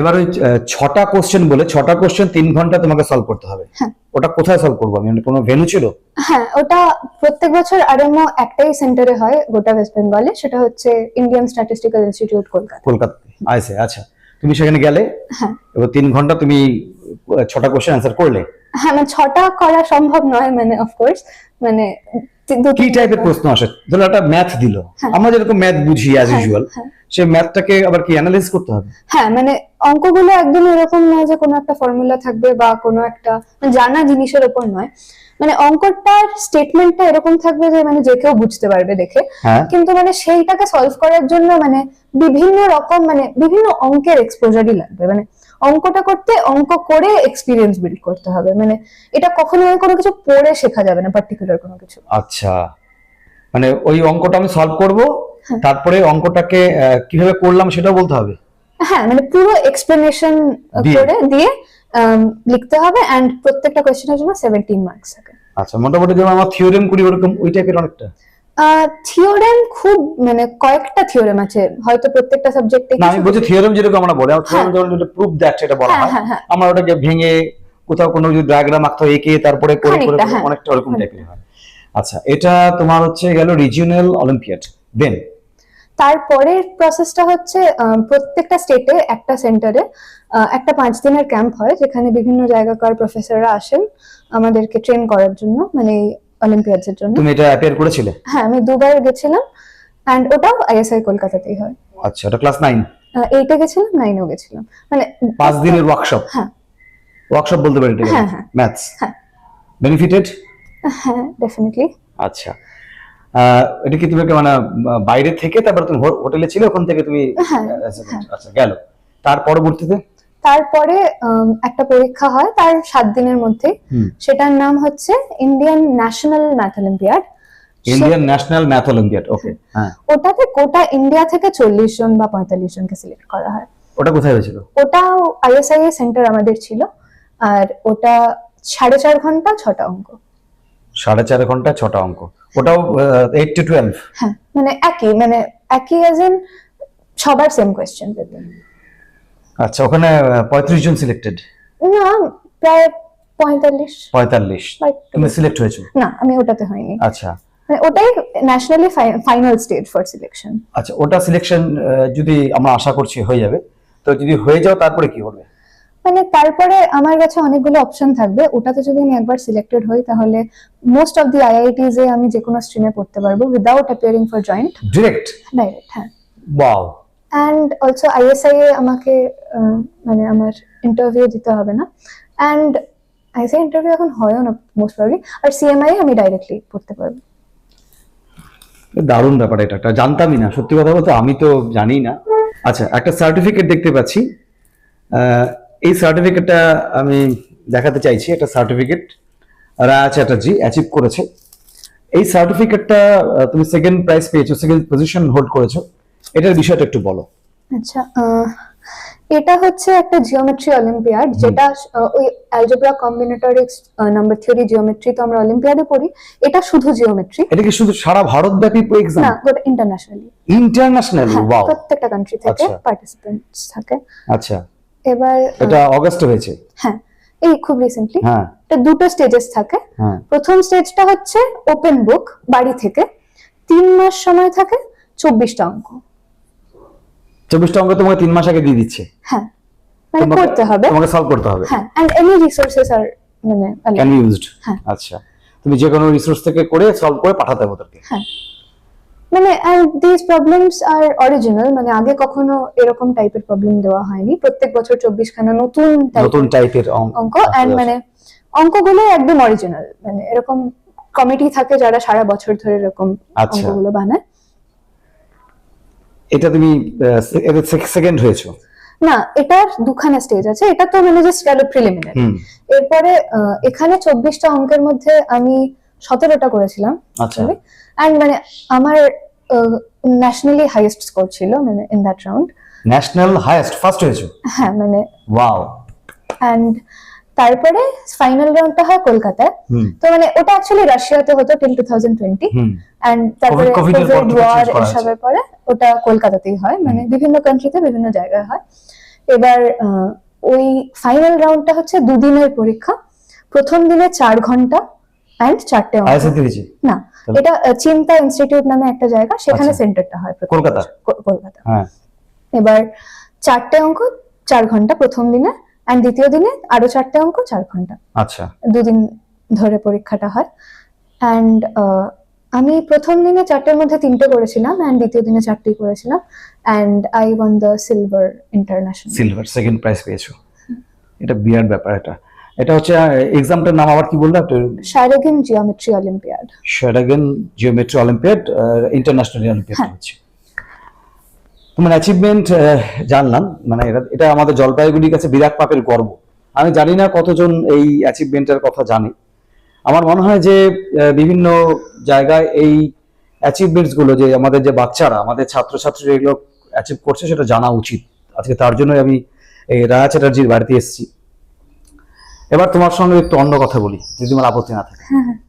এবার ওই 6টা কোশ্চেন বলে 6টা কোশ্চেন 3 ঘন্টা তোমাকে সলভ করতে হবে। ওটা কোথায় সলভ করবো আমি, কোনো ভেন্যু ছিল? হ্যাঁ, ওটা প্রত্যেক বছর আরএমও একটাই সেন্টারে হয় গোটা ওয়েস্ট বেঙ্গলে, সেটা হচ্ছে ইন্ডিয়ান স্ট্যাটিস্টিক্যাল ইনস্টিটিউট কলকাতা। আচ্ছা, তুমি সেখানে গেলে। হ্যাঁ, এবার 3 ঘন্টা তুমি 6টা কোশ্চেন অ্যান্সার করলে। হ্যাঁ, মানে 6টা করা সম্ভব নয়, মানে অফকোর্স, মানে কি টাইপের প্রশ্ন আসে? ধরো একটা ম্যাথ দিল, আমরা যেরকম ম্যাথ বুঝি অ্যাজ ইউজুয়াল, সেই ম্যাথটাকে আবার কি অ্যানালাইজ করতে হবে? হ্যাঁ, মানে অঙ্কগুলো একদম এরকম নয় যে কোনো একটা ফর্মুলা থাকবে বা কোনো একটা জানা জিনিসের উপর নয়, মানে অঙ্কটার স্টেটমেন্টটা এরকম থাকবে যে মানে যে কেউ বুঝতে পারবে দেখে, কিন্তু মানে সেইটাকে সলভ করার জন্য মানে বিভিন্ন রকম মানে বিভিন্ন অঙ্কের এক্সপোজারই লাগবে, মানে অঙ্কটা করতে অঙ্ক করে এক্সপিরিয়েন্স বিল্ড করতে হবে, মানে এটা কখনো কোনো কিছু পড়ে শেখা যাবে না পার্টিকুলার কোনো কিছু। আচ্ছা, মানে ওই অঙ্কটা আমি সলভ করব, তারপরে অঙ্কটাকে কিভাবে করলাম সেটাও বলতে হবে। হ্যাঁ, মানে পুরো এক্সপ্লেনেশন করে দিয়ে লিখতে হবে, এন্ড প্রত্যেকটা কোশ্চেনের জন্য 17 মার্কস থাকে। আচ্ছা, মোটামুটি যেমন আমরা থিওরেম করি ওরকম ওই টাইপের অনেকটা। থিওরেম খুব মানে কয়েকটা থিওরেম আছে হয়তো প্রত্যেকটা সাবজেক্টে। না, আমি বলছি থিওরেম যেরকম আমরা বলি, থিওরেম যেটা প্রুফ দ্যাট সেটা বলা হয়, আমরা ওটাকে ভেঙে কোথাও কোনো যদি ডায়াগ্রাম আঁকতে হয় এঁকে তারপরে করে অনেকটা ওরকম টাইপের হয়। আচ্ছা, এটা তোমার হচ্ছে গেল রিজিওনাল অলিম্পিয়াড। দেন তারপরের প্রসেসটা হচ্ছে প্রত্যেকটা স্টেটে একটা সেন্টারে একটা 5 দিনের ক্যাম্প হয়, যেখানে বিভিন্ন জায়গাকার প্রফেসররা আসেন আমাদেরকে ট্রেন করার জন্য, মানে অলিম্পিয়াডস এর জন্য। তুমি এটা অ্যাপিয়ার করেছিলে? হ্যাঁ, আমি 2বার গেছিলাম, এন্ড ওটাও আইএসআই কলকাতাতেই হয়। আচ্ছা, ওটা ক্লাস 9? 8 এ গেছিলাম, 9 এও গেছিলাম, মানে 5 দিনের ওয়ার্কশপ। হ্যাঁ, ওয়ার্কশপ বলতে পারি এটা। হ্যাঁ, ম্যাথস। হ্যাঁ, বেনিফিটেড? হ্যাঁ, ডেফিনেটলি। আচ্ছা, এটা কি তুমি মানে বাইরে থেকে তারপর তুমি হোটেলে ছিলে, ওখান থেকে তুমি? আচ্ছা, গেল। তার পরবর্তীতে তারপরে একটা পরীক্ষা হয় তার 7 দিনের মধ্যে, সেটার নাম হচ্ছে Indian National Math Olympiad. Indian National Math Olympiad, okay. হ্যাঁ, ওটাতে গোটা ইন্ডিয়া থেকে 40 জন বা 45 জনকে সিলেক্ট করা হয়। ওটা কোথায় হয়েছিল? ওটাও আইএসআই সেন্টার আমাদের ছিল, আর ওটা 4.5 ঘন্টা 6টা অঙ্ক। 4.5 ঘন্টা 6টা অঙ্ক, ওটাও 8 to 12? হ্যাঁ, মানে একই অ্যাজ ইন সবার সেম কোশ্চেন পেবে। আচ্ছা, ওখানে 35 জন সিলেক্টেড? না, প্রায় 45। তুমি সিলেক্ট হয়েছো? না, আমি ওটাতে হইনি। আচ্ছা, মানে ওটাই nationally final stage for selection. আচ্ছা, ওটা সিলেকশন যদি আমরা আশা করছি হয়ে যাবে, তো যদি হয়ে যাও তারপরে কি হবে? মানে তারপরে আমার কাছে অনেকগুলো অপশন থাকবে, ওটাতে যদি আমি একবার সিলেক্টেড হই তাহলে মোস্ট অফ দি আইআইটিস এ আমি যে কোনো স্ট্রিমে পড়তে পারবো without appearing for joint. Direct? হ্যাঁ। ওয়াও। এন্ড অলসো আইএসআই এ আমাকে মানে আমার ইন্টারভিউ দিতে হবে না, এন্ড আইএসআই ইন্টারভিউ এখন হয়ও না মোস্ট প্রবাবলি, আর সিএমআই আমি ডাইরেক্টলি পড়তে পারবো। দারুণ ব্যাপার, এটা জানতামই না, সত্যি কথা বলতে আমি তো জানি না। আচ্ছা, একটা সার্টিফিকেট দেখতে পাচ্ছি, এই সার্টিফিকেটটা আমি দেখাতে চাইছি। একটা সার্টিফিকেট রায়া চ্যাটার্জি অ্যাচিভ করেছে। এই সার্টিফিকেটটা তুমি সেকেন্ড প্রাইজ পেয়েছো, সেকেন্ড পজিশন হোল্ড করেছো, এটার বিষয়টা একটু বলো। আচ্ছা, এটা হচ্ছে একটা জিওমেট্রি অলিম্পিয়াড, যেটা ওই অ্যালজেব্রা কম্বিনেটরিক্স নাম্বার থিওরি জিওমেট্রি তো আমরা অলিম্পিয়াডে পড়ি, এটা শুধু জিওমেট্রি। এটা কি শুধু সারা ভারতব্যাপী এক্সাম? না, গোটা ইন্টারন্যাশনালি। ইন্টারন্যাশনালি? ওয়াও। প্রত্যেকটা কান্ট্রি থেকে পার্টিসিপেন্টস থাকে। আচ্ছা, এবার এটা অগাস্টে হয়েছে? হ্যাঁ, এই খুব রিসেন্টলি। হ্যাঁ, এটা দুটো স্টেজেস থাকে। প্রথম স্টেজটা হচ্ছে ওপেন বুক, বাড়ি থেকে 3 মাস সময় থাকে, 24টা অঙ্ক। 24টা অঙ্ক তোমাকে 3 মাস আগে দিয়ে দিচ্ছে? হ্যাঁ, মানে করতে হবে, তোমাকে সলভ করতে হবে। হ্যাঁ, এন্ড এনি রিসোর্সেস আর মানে ক্যান বি ইউজড। আচ্ছা, তুমি যে কোনো রিসোর্স থেকে করে সলভ করে পাঠাতে হবে ওদেরকে? হ্যাঁ, মানে এন্ড দিস প্রবলেমস আর অরিজিনাল, মানে আগে কখনো এরকম টাইপের প্রবলেম দেওয়া হয়নি। প্রত্যেক বছর 24 খানা নতুন টাইপের অঙ্ক, এন্ড মানে অঙ্কগুলো একদম অরিজিনাল, মানে এরকম কমিটি থাকে যারা সারা বছর ধরে এরকম অঙ্কগুলো বানায়। এটা তুমি সেকেন্ড হয়েছো? না, এটার দুখানা স্টেজ আছে, এটা তো মানে জাস্ট গেল প্রিলিমিনারি। এরপরে এখানে 24টা অঙ্কের মধ্যে আমি 17টা করেছিলাম। আচ্ছা, এন্ড মানে আমার ন্যাশনালি হাইয়েস্ট স্কোর ছিল, মানে in that round national highest first হয়েছো? হ্যাঁ, মানে ওয়াও। এন্ড তারপরে ফাইনাল রাউন্ডটা হয় কলকাতায়। তো মানে ওটা অ্যাকচুয়ালি রাশিয়াতে হতো টিল 2020, এন্ড তারপরে কোভিড ওয়ার এসবের পরে ওটা কলকাতাতেই হয়, মানে বিভিন্ন কান্ট্রিতে বিভিন্ন জায়গায় হয়। এবার ওই ফাইনাল রাউন্ডটা হচ্ছে দুদিনের পরীক্ষা। প্রথম দিনে 4 ঘন্টা অ্যান্ড 4টে অঙ্ক। আইএসএ দিয়েছি না, এটা চিন্তা ইনস্টিটিউট নামে একটা জায়গা, সেখানে আচ্ছা। সেন্টারটা হয় প্রতি কলকাতা? বছর। কলকাতা। হ্যাঁ এবার 4টে অঙ্ক 4 ঘন্টা প্রথম দিনে, অ্যান্ড দ্বিতীয় দিনে আরো 4টে অঙ্ক 4 ঘন্টা। আচ্ছা দুদিন ধরে পরীক্ষাটা হয়। অ্যান্ড আমি প্রথম দিনে 4টের মধ্যে 3টে করেছিলাম, অ্যান্ড দ্বিতীয় দিনে 4টেই করেছিলাম, and I one the silver international. Silver second prize পেয়েছো, এটা বিরাট ব্যাপার। এটা হচ্ছে এক্সামটার নাম আবার কি বললে? Sharygin Geometry Olympiad. Sharygin Geometry Olympiad, International Olympiad হ্যাঁ। হচ্ছে। তোমার অ্যাচিভমেন্ট জানলাম, মানে এটা আমাদের জলপাইগুড়ির কাছে বিরাট পাপের গর্ব। আমি জানি না কতজন এই অ্যাচিভমেন্টের কথা জানে। আমার মনে হয় যে বিভিন্ন জায়গায় এই অ্যাচিভমেন্টস গুলো, যে আমাদের যে বাচ্চারা, আমাদের ছাত্রছাত্রীরা এগুলো অ্যাচিভ করছে, সেটা জানা উচিত। আজকে তার জন্যই আমি এই রায়া চ্যাটার্জির বাড়িতে এসেছি। এবার তোমার সঙ্গে একটু অন্য কথা বলি, যদি তোমার আপত্তি না থাকে।